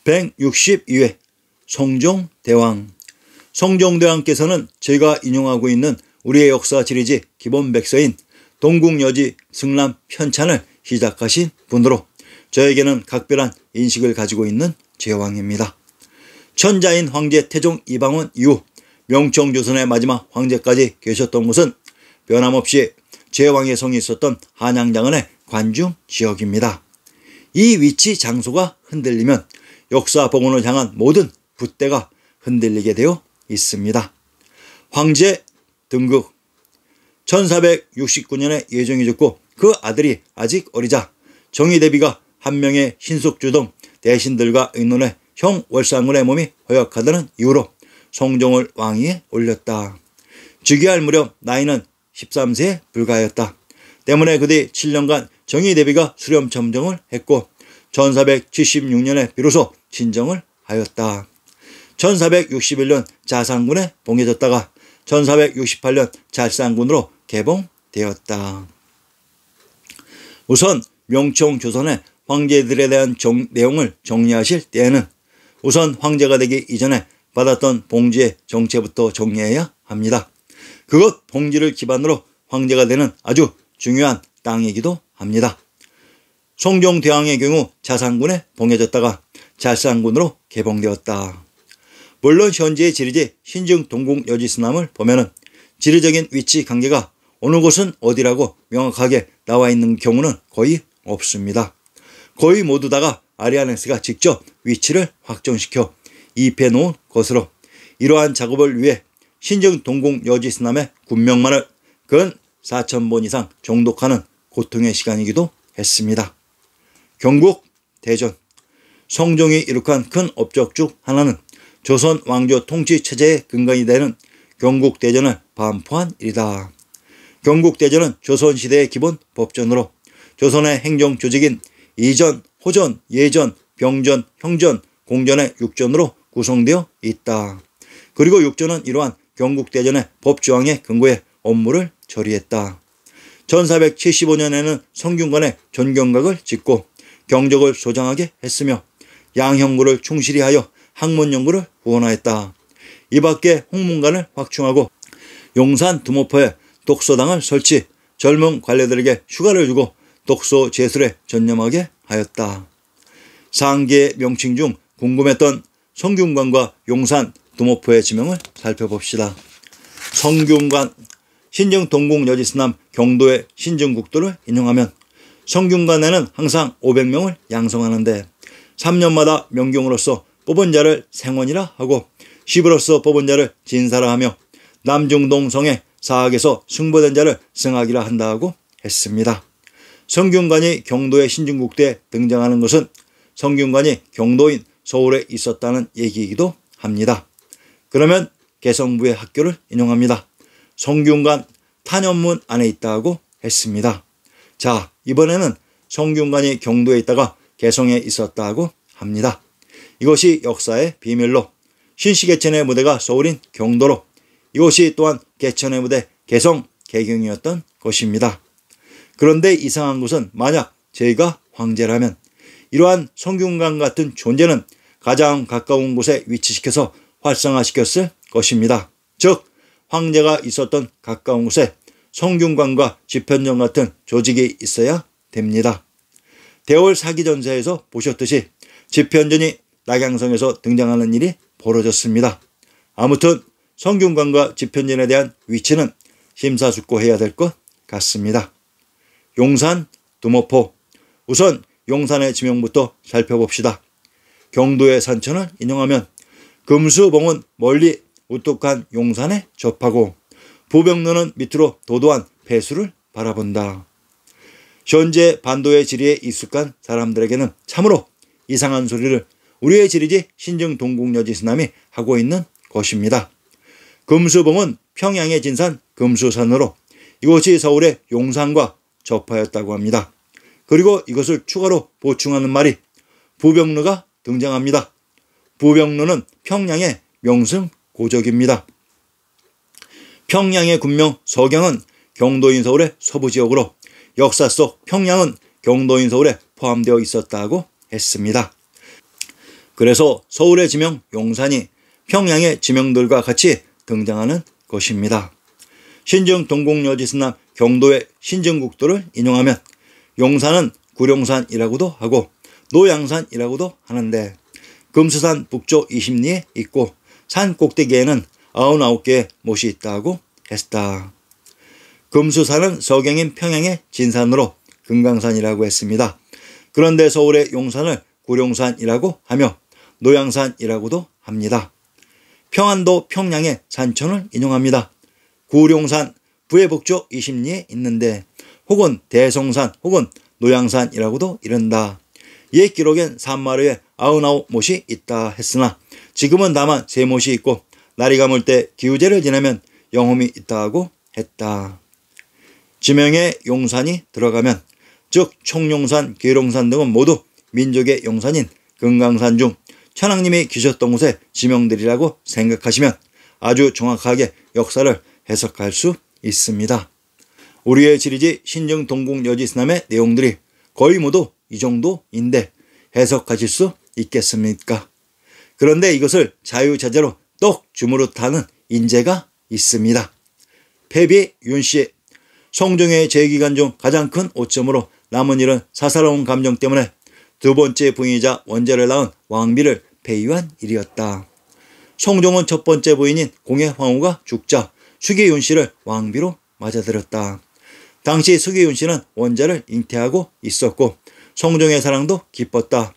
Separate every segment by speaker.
Speaker 1: 162회 성종대왕. 성종대왕께서는 제가 인용하고 있는 우리의 역사 지리지 기본백서인 동국여지 승람 편찬을 시작하신 분으로 저에게는 각별한 인식을 가지고 있는 제왕입니다. 천자인 황제 태종 이방원 이후 명청조선의 마지막 황제까지 계셨던 곳은 변함없이 제왕의 성이 있었던 한양장안의 관중 지역입니다. 이 위치 장소가 흔들리면 역사 복원을 향한 모든 붓대가 흔들리게 되어 있습니다. 황제 등극. 1469년에 예정이 죽고 그 아들이 아직 어리자 정의대비가 한 명의 신숙주 등 대신들과 의논해 형 월상군의 몸이 허약하다는 이유로 성종을 왕위에 올렸다. 즉위할 무렵 나이는 13세에 불과하였다. 때문에 그뒤 7년간 정의대비가 수렴청정을 했고 1476년에 비로소 진정을 하였다. 1461년 자산군에 봉해졌다가 1468년 잘산군으로 개봉되었다. 우선 명청조선의 황제들에 대한 내용을 정리하실 때에는 우선 황제가 되기 이전에 받았던 봉지의 정체부터 정리해야 합니다. 그것 봉지를 기반으로 황제가 되는 아주 중요한 땅이기도 합니다. 성종대왕의 경우 자산군에 봉해졌다가 잘산군으로 개봉되었다. 물론 현재의 지리지 신증 동국 여지스남을 보면은 지리적인 위치 관계가 어느 곳은 어디라고 명확하게 나와 있는 경우는 거의 없습니다. 거의 모두 다가 아리아네스가 직접 위치를 확정시켜 입해 놓은 것으로 이러한 작업을 위해 신증 동국 여지스남의 군명만을 근 4,000번 이상 정독하는 고통의 시간이기도 했습니다. 경국 대전. 성종이 이룩한 큰 업적 중 하나는 조선 왕조 통치 체제의 근간이 되는 경국대전을 반포한 일이다. 경국대전은 조선시대의 기본 법전으로 조선의 행정조직인 이전, 호전, 예전, 병전, 형전, 공전의 6전으로 구성되어 있다. 그리고 6전은 이러한 경국대전의 법조항에 근거해 업무를 처리했다. 1475년에는 성균관에 전경각을 짓고 경적을 소장하게 했으며 양형구를 충실히 하여 학문연구를 후원하였다. 이 밖에 홍문관을 확충하고 용산 두모포에 독서당을 설치, 젊은 관료들에게 휴가를 주고 독서 제술에 전념하게 하였다. 상계의 명칭 중 궁금했던 성균관과 용산 두모포의 지명을 살펴봅시다. 성균관. 신증 동국 여지스남 경도의 신증국도를 인용하면 성균관에는 항상 500명을 양성하는데 3년마다 명경으로서 뽑은 자를 생원이라 하고 시부로서 뽑은 자를 진사라 하며 남중동 성에 사학에서 승보된 자를 승학이라 한다고 했습니다. 성균관이 경도의 신증국대에 등장하는 것은 성균관이 경도인 서울에 있었다는 얘기이기도 합니다. 그러면 개성부의 학교를 인용합니다. 성균관 탄현문 안에 있다고 했습니다. 자, 이번에는 성균관이 경도에 있다가 개성에 있었다고 합니다. 이것이 역사의 비밀로 신시개천의 무대가 서울인 경도로 이것이 또한 개천의 무대 개성 개경이었던 것입니다. 그런데 이상한 것은 만약 저희가 황제라면 이러한 성균관 같은 존재는 가장 가까운 곳에 위치시켜서 활성화시켰을 것입니다. 즉 황제가 있었던 가까운 곳에 성균관과 집현전 같은 조직이 있어야 됩니다. 대월 사기전세에서 보셨듯이 집현전이 낙양성에서 등장하는 일이 벌어졌습니다. 아무튼 성균관과 집현전에 대한 위치는 심사숙고해야 될 것 같습니다. 용산, 두모포. 우선 용산의 지명부터 살펴봅시다. 경도의 산천을 인용하면 금수봉은 멀리 우뚝한 용산에 접하고 부병로는 밑으로 도도한 폐수를 바라본다. 현재 반도의 지리에 익숙한 사람들에게는 참으로 이상한 소리를 우리의 지리지 신증 동국여지스남이 하고 있는 것입니다. 금수봉은 평양의 진산 금수산으로 이곳이 서울의 용산과 접하였다고 합니다. 그리고 이것을 추가로 보충하는 말이 부병로가 등장합니다. 부병로는 평양의 명승 고적입니다. 평양의 군명 서경은 경도인 서울의 서부지역으로 역사 속 평양은 경도인 서울에 포함되어 있었다고 했습니다. 그래서 서울의 지명 용산이 평양의 지명들과 같이 등장하는 것입니다. 신증 동국여지스남 경도의 신증국도를 인용하면 용산은 구룡산이라고도 하고 노양산이라고도 하는데 금수산 북쪽 20리에 있고 산 꼭대기에는 99개의 못이 있다고 했다. 금수산은 서경인 평양의 진산으로 금강산이라고 했습니다. 그런데 서울의 용산을 구룡산이라고 하며 노양산이라고도 합니다. 평안도 평양의 산천을 인용합니다. 구룡산 부의 북쪽 20리에 있는데 혹은 대성산 혹은 노양산이라고도 이른다. 옛 기록엔 산마루에 99못이 있다 했으나 지금은 다만 3못이 있고 날이 감을 때 기우제를 지내면 영험이 있다고 했다. 지명에 용산이 들어가면 즉 총용산, 계룡산 등은 모두 민족의 용산인 금강산 중 천황님이 계셨던 곳의 지명들이라고 생각하시면 아주 정확하게 역사를 해석할 수 있습니다. 우리의 지리지 신증 동국여지스남의 내용들이 거의 모두 이 정도인데 해석하실 수 있겠습니까? 그런데 이것을 자유자재로 똑 주무르트하는 인재가 있습니다. 패비 윤씨. 성종의 재기간 중 가장 큰 오점으로 남은 일은 사사로운 감정 때문에 두 번째 부인이자 원제를 낳은 왕비를 폐위한 일이었다. 성종은 첫 번째 부인인 공의 황후가 죽자 수기윤씨를 왕비로 맞아들였다. 당시 수기윤씨는 원제를 잉태하고 있었고 성종의 사랑도 기뻤다.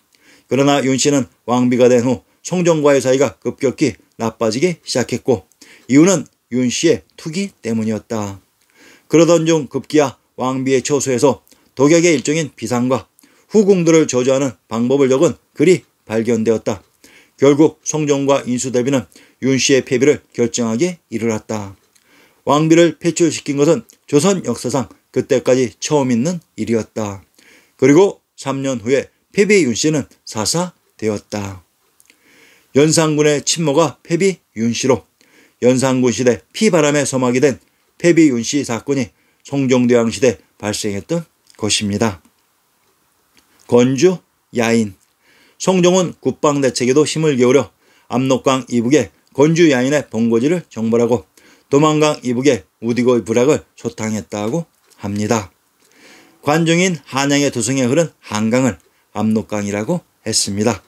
Speaker 1: 그러나 윤씨는 왕비가 된 후 성종과의 사이가 급격히 나빠지기 시작했고 이유는 윤씨의 투기 때문이었다. 그러던 중 급기야 왕비의 처소에서 독약의 일종인 비상과 후궁들을 저주하는 방법을 적은 글이 발견되었다. 결국 성종과 인수대비는 윤씨의 폐비를 결정하게 이르렀다. 왕비를 폐출시킨 것은 조선 역사상 그때까지 처음 있는 일이었다. 그리고 3년 후에 패비 윤씨는 사사되었다. 연산군의 친모가 패비 윤씨로 연산군 시대 피바람의 서막이 된 패비 윤씨 사건이 성종대왕 시대 발생했던 것입니다. 건주 야인. 성종은 국방대책에도 힘을 기울여 압록강 이북에 건주 야인의 본거지를 정벌하고 도만강 이북에 우디고의 부락을 소탕했다고 합니다. 관중인 한양의 도성에 흐른 한강을 압록강이라고 했습니다.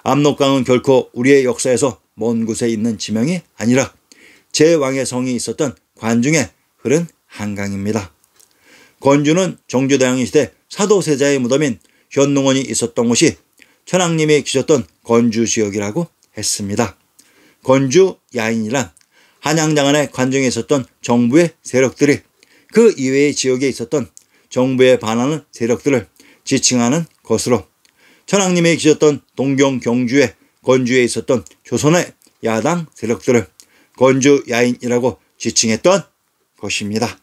Speaker 1: 압록강은 결코 우리의 역사에서 먼 곳에 있는 지명이 아니라 제왕의 성이 있었던 관중에 흐른 한강입니다. 건주는 정조대왕 시대 사도세자의 무덤인 현농원이 있었던 곳이 천황님이 계셨던 건주 지역이라고 했습니다. 건주 야인이란 한양장안의 관중에 있었던 정부의 세력들이 그 이외의 지역에 있었던 정부에 반하는 세력들을 지칭하는 것으로 천황님이 계셨던 동경 경주에 건주에 있었던 조선의 야당 세력들을 건주 야인이라고 지칭했던 것입니다.